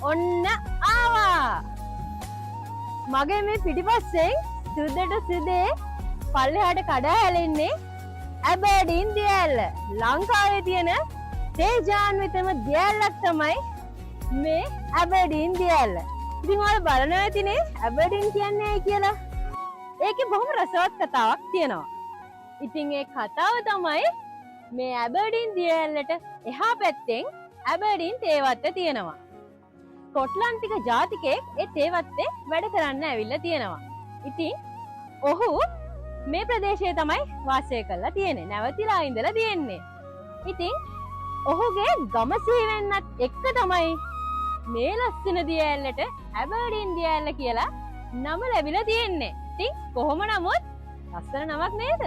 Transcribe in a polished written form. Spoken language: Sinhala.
ඔන්න ආවා. මගේ මේ පිටිපස්සෙන් සුද්දට සුදේ පල්ලෙහාට කඩා හැලෙන්නේ ඇබර්ඩීන් දියැල්ල. ලංකාවේ තියෙන තේජාන්විතම දියැල්ලක් තමයි මේ ඇබර්ඩීන් දියැල්ල. ඉතින් ඔයාලා බලනවා ඇතිනේ ඇබර්ඩීන් කියන්නේ ඇයි කියලා. ඒකේ බොහොම රසවත් කතාවක් තියෙනවා. ඉතින් ඒ කතාව තමයි මේ ඇබර්ඩීන් දියැල්ලට එහා පැත්තෙන් ඇබර්ඩීන් තේවත්ත තියෙනවා. ස්කොට්ලන්තික ජාතිකයෙක් ඒ තේවත්තේ වැඩ කරන්න ඇවිල්ලා තියෙනවා. ඉතින් ඔහු මේ ප්‍රදේශයේ තමයි වාසය කරලා තියෙන්නේ. නැවතිලා ඉඳලා තියෙන්නේ. ඉතින් ඔහුගේ ගම සීවෙන්නත් එක්ක තමයි මේ ලස්සන දියැලට ඇබර්ඩීන් දියැල්ල කියලා නම ලැබිලා තියෙන්නේ. ඉතින් කොහොම නමුත් ලස්සන නමක් නේද?